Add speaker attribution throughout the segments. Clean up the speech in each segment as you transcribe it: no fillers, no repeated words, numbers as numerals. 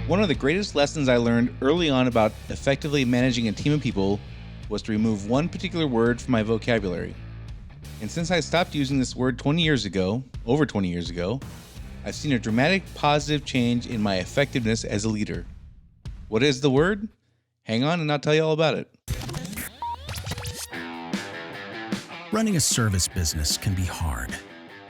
Speaker 1: One of the greatest lessons I learned early on about effectively managing a team of people was to remove one particular word from my vocabulary. And since I stopped using this word 20 years ago, over 20 years ago, I've seen a dramatic positive change in my effectiveness as a leader. What is the word? Hang on and I'll tell you all about it.
Speaker 2: Running a service business can be hard.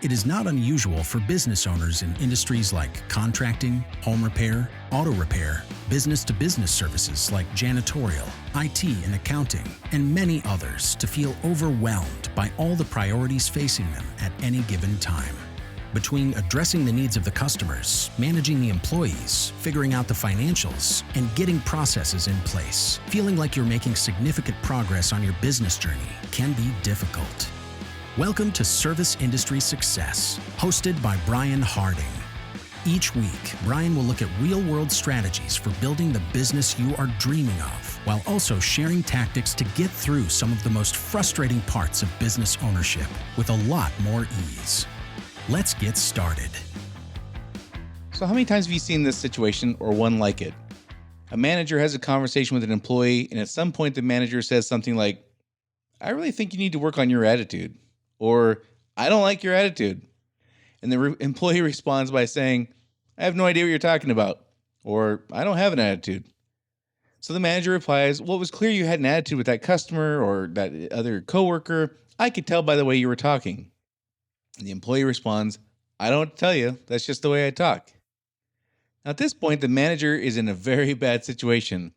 Speaker 2: It is not unusual for business owners in industries like contracting, home repair, auto repair, business-to-business services like janitorial, IT and accounting, and many others to feel overwhelmed by all the priorities facing them at any given time. Between addressing the needs of the customers, managing the employees, figuring out the financials, and getting processes in place, feeling like you're making significant progress on your business journey can be difficult. Welcome to Service Industry Success, hosted by Brian Harding. Each week, Brian will look at real-world strategies for building the business you are dreaming of, while also sharing tactics to get through some of the most frustrating parts of business ownership with a lot more ease. Let's get started.
Speaker 1: So how many times have you seen this situation or one like it? A manager has a conversation with an employee, and at some point the manager says something like, "I really think you need to work on your attitude," or "I don't like your attitude." And the employee responds by saying, "I have no idea what you're talking about," or "I don't have an attitude." So the manager replies, "Well, it was clear you had an attitude with that customer or that other coworker. I could tell by the way you were talking." And the employee responds, "I don't tell you. That's just the way I talk." Now, at this point, the manager is in a very bad situation.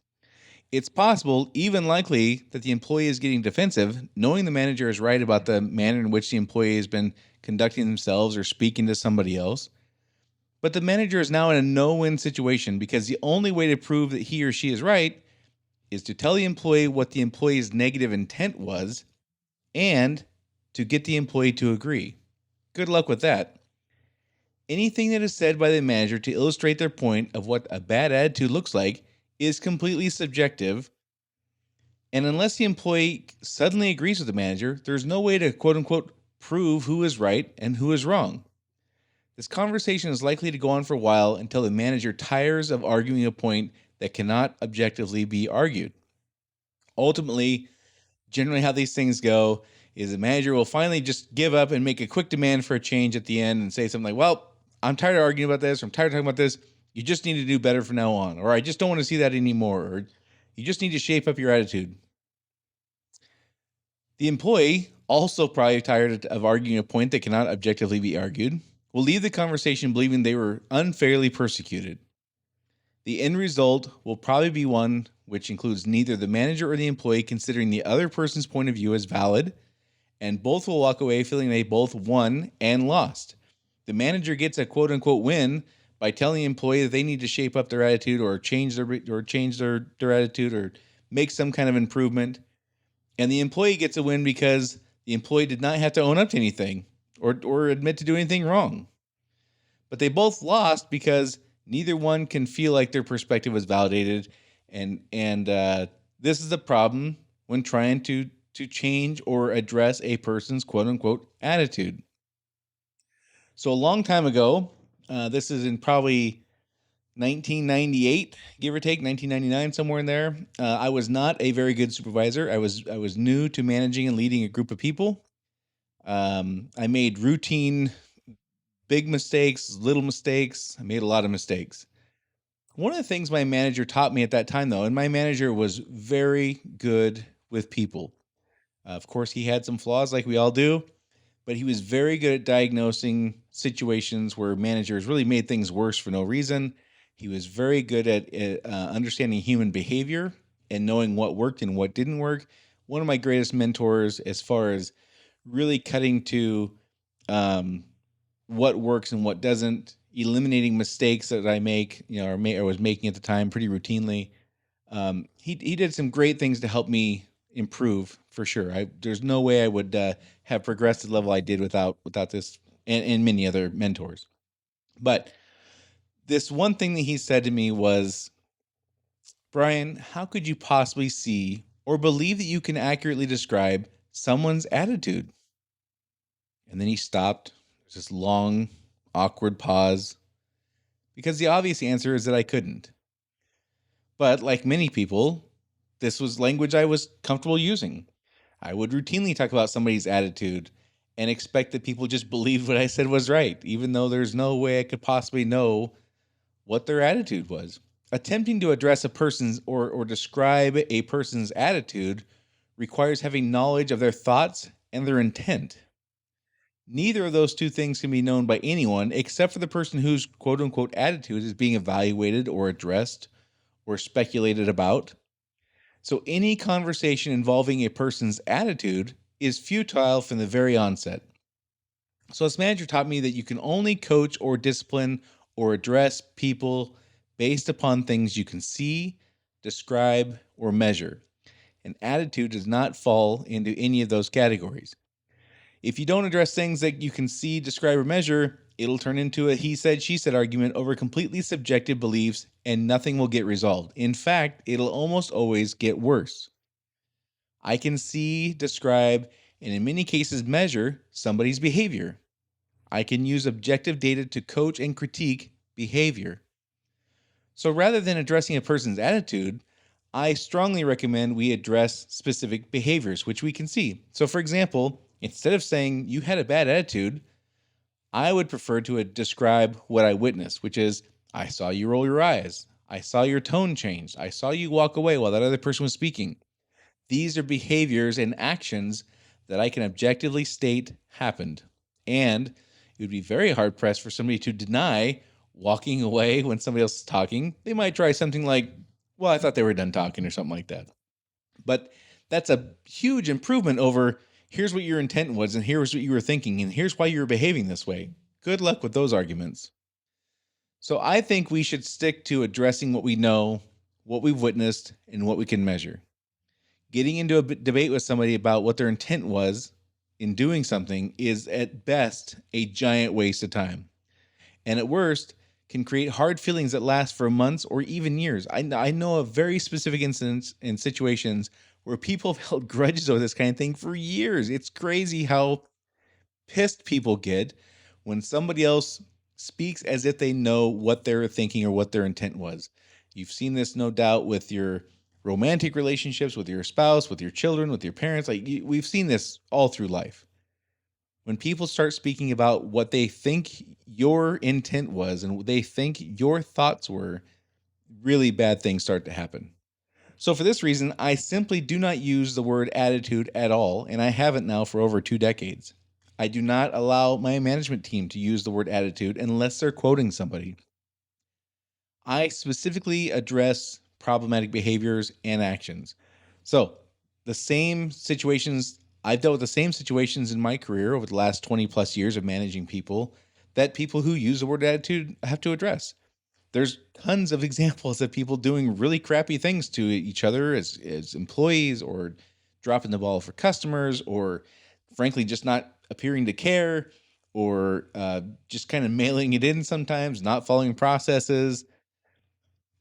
Speaker 1: It's possible, even likely, that the employee is getting defensive, knowing the manager is right about the manner in which the employee has been conducting themselves or speaking to somebody else. But the manager is now in a no-win situation because the only way to prove that he or she is right is to tell the employee what the employee's negative intent was and to get the employee to agree. Good luck with that. Anything that is said by the manager to illustrate their point of what a bad attitude looks like is completely subjective. And unless the employee suddenly agrees with the manager, there's no way to quote unquote prove who is right and who is wrong. This conversation is likely to go on for a while until the manager tires of arguing a point that cannot objectively be argued. Ultimately, generally how these things go is the manager will finally just give up and make a quick demand for a change at the end and say something like, "Well, I'm tired of arguing about this, or I'm tired of talking about this. You just need to do better from now on," or "I just don't want to see that anymore," or "You just need to shape up your attitude." The employee, also probably tired of arguing a point that cannot objectively be argued, will leave the conversation believing they were unfairly persecuted. The end result will probably be one which includes neither the manager or the employee considering the other person's point of view as valid, and both will walk away feeling they both won and lost. The manager gets a quote unquote win by telling the employee that they need to shape up their attitude or change their attitude or make some kind of improvement. And the employee gets a win because the employee did not have to own up to anything or admit to doing anything wrong. But they both lost because neither one can feel like their perspective was validated, and this is a problem when trying to change or address a person's quote unquote attitude. So a long time ago, this is in probably 1998, give or take 1999, somewhere in there. I was not a very good supervisor. I was new to managing and leading a group of people. I made routine big mistakes, little mistakes. I made a lot of mistakes. One of the things my manager taught me at that time, though, and my manager was very good with people. Of course, he had some flaws like we all do, but he was very good at diagnosing situations where managers really made things worse for no reason. He was very good at understanding human behavior and knowing what worked and what didn't work. One of my greatest mentors as far as really cutting to what works and what doesn't, eliminating mistakes that I make, or was making at the time pretty routinely. He did some great things to help me improve for sure. There's no way I would have progressed to the level I did without this and many other mentors. But this one thing that he said to me was, "Brian, how could you possibly see or believe that you can accurately describe someone's attitude?" And then he stopped. There's this long, awkward pause because the obvious answer is that I couldn't. But like many people, this was language I was comfortable using. I would routinely talk about somebody's attitude and expect that people just believed what I said was right, even though there's no way I could possibly know what their attitude was. Attempting to address a person's or describe a person's attitude requires having knowledge of their thoughts and their intent. Neither of those two things can be known by anyone except for the person whose quote unquote attitude is being evaluated or addressed or speculated about. So, any conversation involving a person's attitude is futile from the very onset. So, this manager taught me that you can only coach or discipline or address people based upon things you can see, describe, or measure. And attitude does not fall into any of those categories. If you don't address things that you can see, describe, or measure, it'll turn into a he said, she said argument over completely subjective beliefs and nothing will get resolved. In fact, it'll almost always get worse. I can see, describe, and in many cases measure somebody's behavior. I can use objective data to coach and critique behavior. So rather than addressing a person's attitude, I strongly recommend we address specific behaviors, which we can see. So, for example, instead of saying you had a bad attitude, I would prefer to describe what I witnessed, which is I saw you roll your eyes. I saw your tone change. I saw you walk away while that other person was speaking. These are behaviors and actions that I can objectively state happened. And it would be very hard pressed for somebody to deny walking away when somebody else is talking. They might try something like, well, I thought they were done talking or something like that. But that's a huge improvement over here's what your intent was and here's what you were thinking and here's why you were behaving this way. Good luck with those arguments. So I think we should stick to addressing what we know, what we've witnessed, and what we can measure. Getting into a debate with somebody about what their intent was in doing something is at best a giant waste of time. And at worst, can create hard feelings that last for months or even years. I know of very specific incidents and situations where people have held grudges over this kind of thing for years. It's crazy how pissed people get when somebody else speaks as if they know what they're thinking or what their intent was. You've seen this, no doubt, with your romantic relationships, with your spouse, with your children, with your parents. We've seen this all through life. When people start speaking about what they think your intent was and what they think your thoughts were, really bad things start to happen. So for this reason, I simply do not use the word attitude at all, and I haven't now for over 2 decades. I do not allow my management team to use the word attitude unless they're quoting somebody. I specifically address problematic behaviors and actions. So the same situations I've dealt with the same situations in my career over the last 20 plus years of managing people that people who use the word attitude have to address. There's tons of examples of people doing really crappy things to each other as employees or dropping the ball for customers or frankly just not appearing to care or just kind of mailing it in sometimes, not following processes.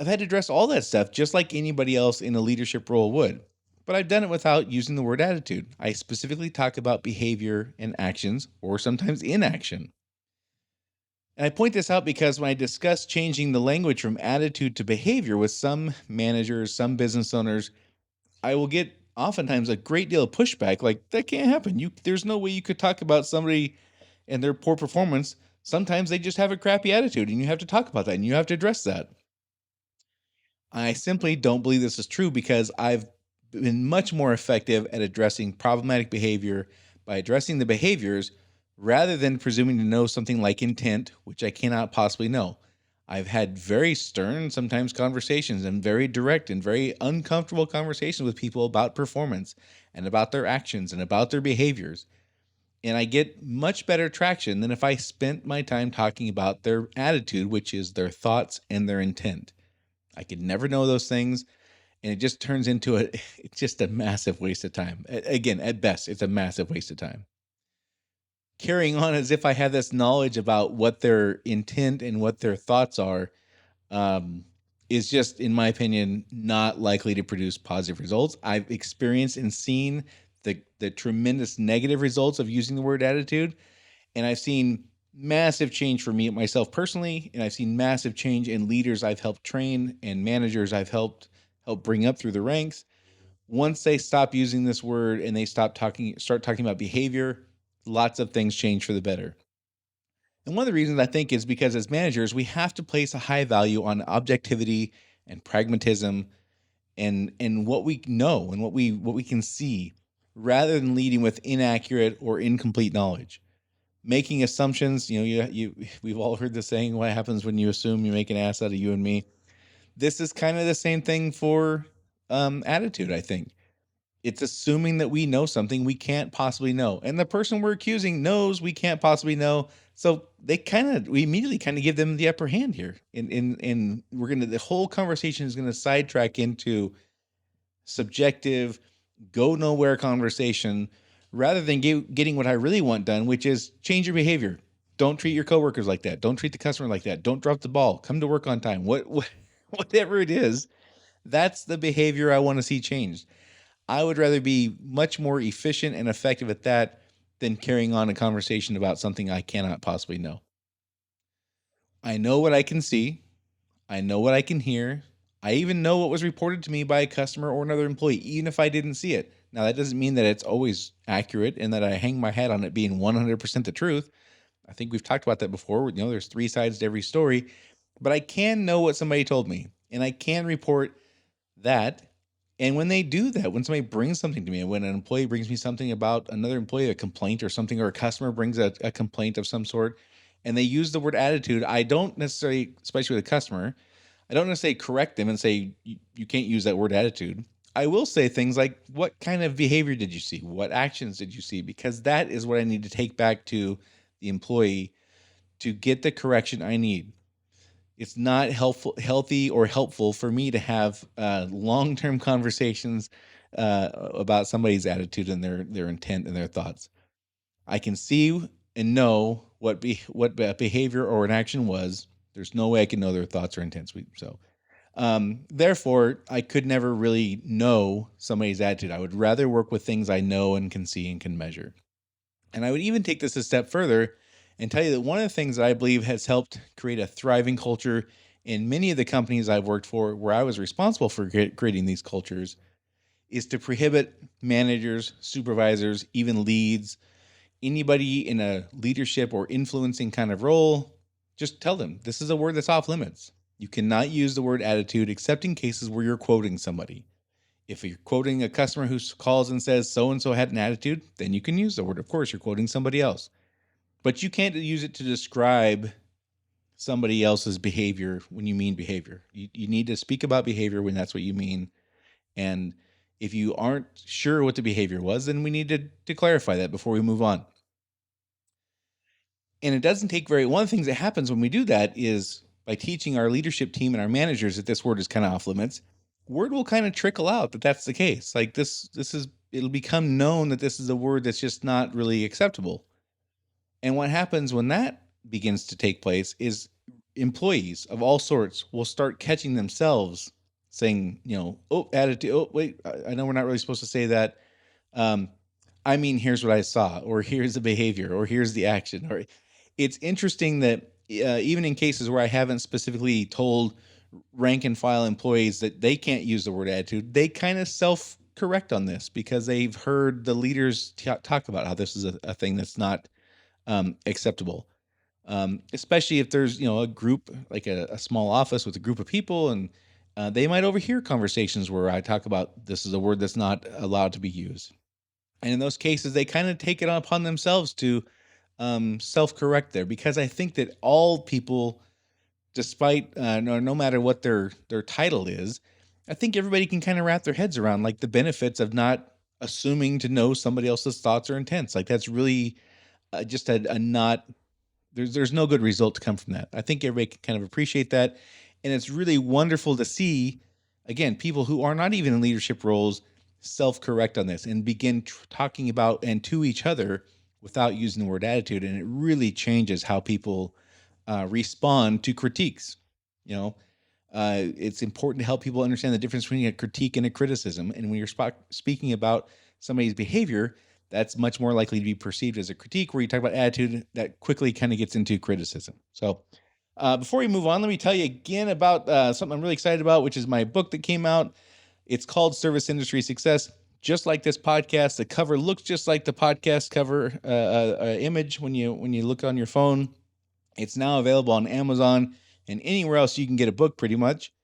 Speaker 1: I've had to address all that stuff just like anybody else in a leadership role would. But I've done it without using the word attitude. I specifically talk about behavior and actions, or sometimes inaction. And I point this out because when I discuss changing the language from attitude to behavior with some managers, some business owners, I will get oftentimes a great deal of pushback. Like, that can't happen. There's no way you could talk about somebody and their poor performance. Sometimes they just have a crappy attitude, and you have to talk about that, and you have to address that. I simply don't believe this is true because I've been much more effective at addressing problematic behavior by addressing the behaviors rather than presuming to know something like intent, which I cannot possibly know. I've had very stern, sometimes conversations and very direct and very uncomfortable conversations with people about performance and about their actions and about their behaviors. And I get much better traction than if I spent my time talking about their attitude, which is their thoughts and their intent. I could never know those things, and it just turns into it's just a massive waste of time. Again, at best, it's a massive waste of time. Carrying on as if I have this knowledge about what their intent and what their thoughts are is just, in my opinion, not likely to produce positive results. I've experienced and seen the tremendous negative results of using the word attitude, and I've seen massive change for me myself personally, and I've seen massive change in leaders I've helped train and managers I've helped help bring up through the ranks. Once they stop using this word and they start talking about behavior, lots of things change for the better. And one of the reasons I think is because as managers, we have to place a high value on objectivity and pragmatism and what we know and what we can see, rather than leading with inaccurate or incomplete knowledge. Making assumptions, we've all heard the saying, what happens when you assume, you make an ass out of you and me. This is kind of the same thing for attitude, I think. It's assuming that we know something we can't possibly know. And the person we're accusing knows we can't possibly know. So we immediately kind of give them the upper hand here. And the whole conversation is going to sidetrack into subjective, go nowhere conversation, rather than getting what I really want done, which is change your behavior. Don't treat your coworkers like that. Don't treat the customer like that. Don't drop the ball. Come to work on time. Whatever it is, that's the behavior I want to see changed. I would rather be much more efficient and effective at that than carrying on a conversation about something I cannot possibly know. I know what I can see. I know what I can hear. I even know what was reported to me by a customer or another employee, even if I didn't see it. Now, that doesn't mean that it's always accurate and that I hang my hat on it being 100% the truth. I think we've talked about that before. There's three sides to every story, but I can know what somebody told me and I can report that. And when they do that, when somebody brings something to me, when an employee brings me something about another employee, a complaint or something, or a customer brings a complaint of some sort, and they use the word attitude, I don't necessarily, especially with a customer, I don't necessarily correct them and say, you can't use that word attitude. I will say things like, what kind of behavior did you see? What actions did you see? Because that is what I need to take back to the employee to get the correction I need. It's not healthy or helpful for me to have long-term conversations about somebody's attitude and their intent and their thoughts. I can see and know what behavior or an action was. There's no way I can know their thoughts or intents. Therefore, I could never really know somebody's attitude. I would rather work with things I know and can see and can measure. And I would even take this a step further and tell you that one of the things that I believe has helped create a thriving culture in many of the companies I've worked for, where I was responsible for creating these cultures, is to prohibit managers, supervisors, even leads, anybody in a leadership or influencing kind of role. Just tell them this is a word that's off limits. You cannot use the word attitude except in cases where you're quoting somebody. If you're quoting a customer who calls and says so-and-so had an attitude, then you can use the word. Of course, you're quoting somebody else. But you can't use it to describe somebody else's behavior when you mean behavior. You need to speak about behavior when that's what you mean. And if you aren't sure what the behavior was, then we need to clarify that before we move on. And it doesn't take one of the things that happens when we do that is by teaching our leadership team and our managers that this word is kind of off limits, word will kind of trickle out that that's the case. Like it'll become known that this is a word that's just not really acceptable. And what happens when that begins to take place is employees of all sorts will start catching themselves saying, oh, attitude. Oh, wait, I know we're not really supposed to say that. I mean, here's what I saw, or here's the behavior, or here's the action. Or it's interesting that even in cases where I haven't specifically told rank and file employees that they can't use the word attitude, they kind of self-correct on this because they've heard the leaders talk about how this is a thing that's not acceptable. Especially if there's, a group, like a small office with a group of people, and they might overhear conversations where I talk about this is a word that's not allowed to be used. And in those cases, they kind of take it upon themselves to self-correct there, because I think that all people, despite no matter what their title is, I think everybody can kind of wrap their heads around like the benefits of not assuming to know somebody else's thoughts or intents. Like that's really just a not, there's no good result to come from that. I think everybody can kind of appreciate that. And it's really wonderful to see, again, people who are not even in leadership roles self-correct on this and begin talking about and to each other without using the word attitude. And it really changes how people respond to critiques. It's important to help people understand the difference between a critique and a criticism. And when you're speaking about somebody's behavior, that's much more likely to be perceived as a critique. Where you talk about attitude, that quickly kind of gets into criticism. So before we move on, let me tell you again about something I'm really excited about, which is my book that came out. It's called Service Industry Success. Just like this podcast, the cover looks just like the podcast cover image when you look on your phone. It's now available on Amazon and anywhere else you can get a book, pretty much.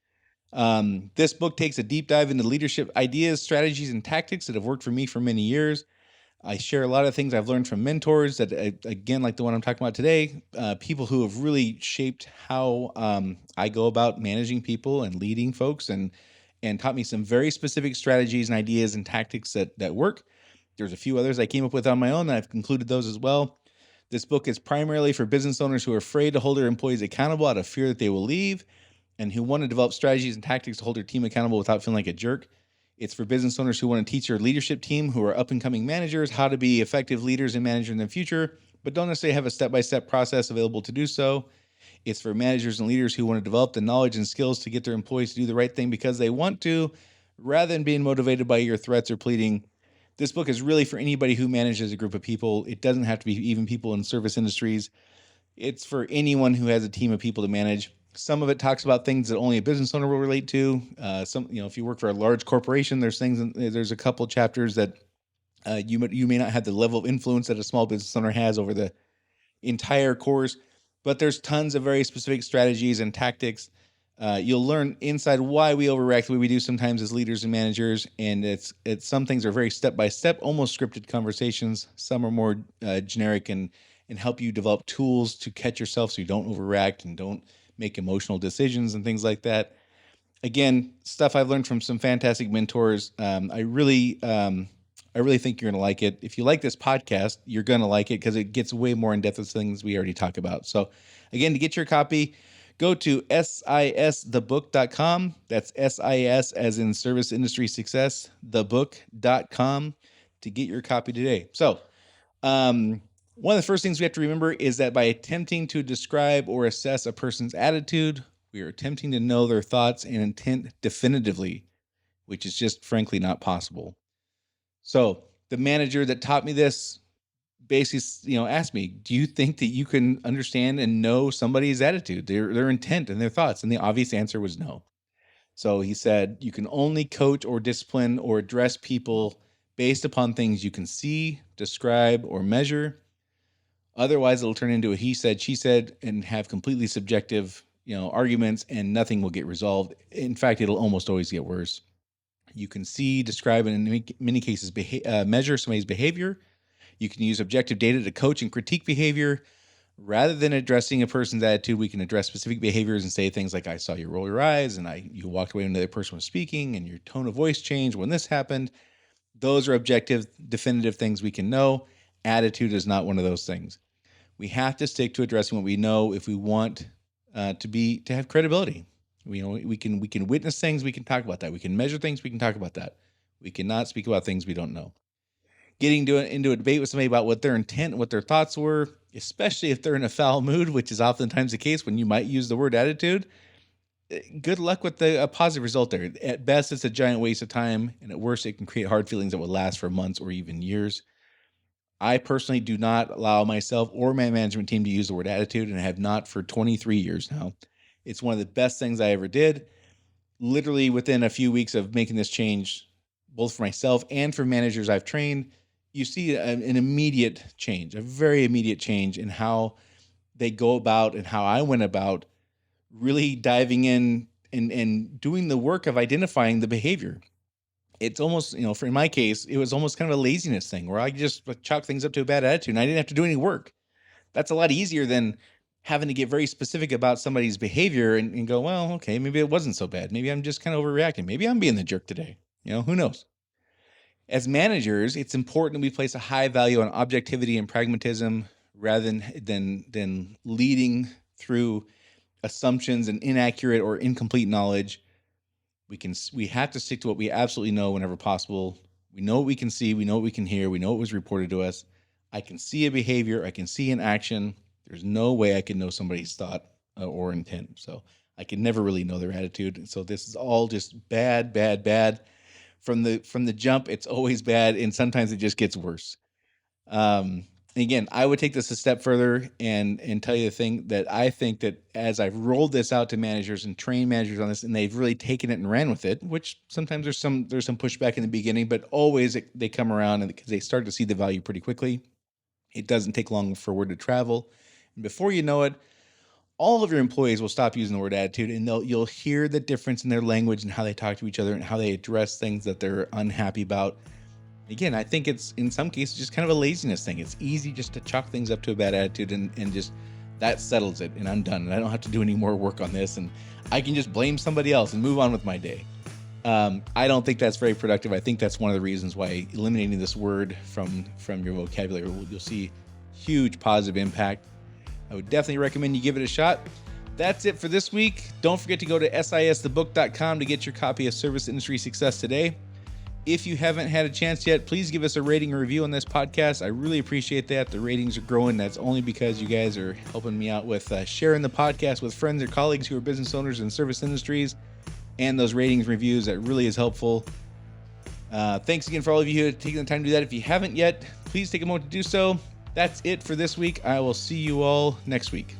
Speaker 1: This book takes a deep dive into leadership ideas, strategies, and tactics that have worked for me for many years. I share a lot of things I've learned from mentors that, again, like the one I'm talking about today, people who have really shaped how I go about managing people and leading folks, and taught me some very specific strategies and ideas and tactics that work. There's a few others I came up with on my own, and I've concluded those as well. This book is primarily for business owners who are afraid to hold their employees accountable out of fear that they will leave, and who want to develop strategies and tactics to hold their team accountable without feeling like a jerk. It's for business owners who want to teach their leadership team, who are up-and-coming managers, how to be effective leaders and managers in the future, but don't necessarily have a step-by-step process available to do so. It's for managers and leaders who want to develop the knowledge and skills to get their employees to do the right thing because they want to, rather than being motivated by your threats or pleading. This book is really for anybody who manages a group of people. It doesn't have to be even people in service industries. It's for anyone who has a team of people to manage. Some of it talks about things that only a business owner will relate to. If you work for a large corporation, there's a couple chapters that you may not have the level of influence that a small business owner has over the entire course, but there's tons of very specific strategies and tactics. You'll learn inside why we overreact the way we do sometimes as leaders and managers, and it's some things are very step-by-step, almost scripted conversations. Some are more generic and help you develop tools to catch yourself so you don't overreact and don't make emotional decisions and things like that. Again, stuff I've learned from some fantastic mentors. I really think you're going to like it. If you like this podcast, you're going to like it because it gets way more in depth with things we already talk about. So again, to get your copy, go to sisthebook.com. That's SIS as in Service Industry Success, thebook.com to get your copy today. So, one of the first things we have to remember is that by attempting to describe or assess a person's attitude, we are attempting to know their thoughts and intent definitively, which is just frankly not possible. So the manager that taught me this basically, asked me, do you think that you can understand and know somebody's attitude, their intent and their thoughts? And the obvious answer was no. So he said, you can only coach or discipline or address people based upon things you can see, describe, or measure. Otherwise, it'll turn into a he said, she said, and have completely subjective, arguments, and nothing will get resolved. In fact, it'll almost always get worse. You can see, describe, and in many cases, measure somebody's behavior. You can use objective data to coach and critique behavior. Rather than addressing a person's attitude, we can address specific behaviors and say things like, I saw you roll your eyes, and you walked away when the other person was speaking, and your tone of voice changed when this happened. Those are objective, definitive things we can know. Attitude is not one of those things. We have to stick to addressing what we know if we want to have credibility. We can witness things, we can talk about that. We can measure things, we can talk about that. We cannot speak about things we don't know. Getting into a debate with somebody about what their intent and what their thoughts were, especially if they're in a foul mood, which is oftentimes the case when you might use the word attitude, good luck with a positive result there. At best, it's a giant waste of time, and at worst, it can create hard feelings that will last for months or even years. I personally do not allow myself or my management team to use the word attitude, and I have not for 23 years now. It's one of the best things I ever did. Literally within a few weeks of making this change, both for myself and for managers I've trained, you see an immediate change, a very immediate change in how they go about and how I went about really diving in and doing the work of identifying the behavior. It's almost, in my case, it was almost kind of a laziness thing where I just chalk things up to a bad attitude and I didn't have to do any work. That's a lot easier than having to get very specific about somebody's behavior and go, well, okay, maybe it wasn't so bad. Maybe I'm just kind of overreacting. Maybe I'm being the jerk today. Who knows? As managers, it's important that we place a high value on objectivity and pragmatism rather than leading through assumptions and inaccurate or incomplete knowledge. We have to stick to what we absolutely know whenever possible. We know what we can see. We know what we can hear. We know what was reported to us. I can see a behavior. I can see an action. There's no way I can know somebody's thought or intent. So I can never really know their attitude. So this is all just bad, bad, bad. From the jump, it's always bad, and sometimes it just gets worse. again, I would take this a step further and tell you the thing that I think that as I've rolled this out to managers and trained managers on this, and they've really taken it and ran with it, which sometimes there's some pushback in the beginning, but always they come around and because they start to see the value pretty quickly. It doesn't take long for word to travel. And before you know it, all of your employees will stop using the word attitude, and you'll hear the difference in their language and how they talk to each other and how they address things that they're unhappy about. Again, I think it's in some cases just kind of a laziness thing. It's easy just to chalk things up to a bad attitude and just that settles it and I'm done. And I don't have to do any more work on this and I can just blame somebody else and move on with my day. I don't think that's very productive. I think that's one of the reasons why eliminating this word from your vocabulary, you'll see huge positive impact. I would definitely recommend you give it a shot. That's it for this week. Don't forget to go to sisthebook.com to get your copy of Service Industry Success Today. If you haven't had a chance yet, please give us a rating and review on this podcast. I really appreciate that. The ratings are growing. That's only because you guys are helping me out with sharing the podcast with friends or colleagues who are business owners in service industries. And those ratings and reviews, that really is helpful. Thanks again for all of you who have taken the time to do that. If you haven't yet, please take a moment to do so. That's it for this week. I will see you all next week.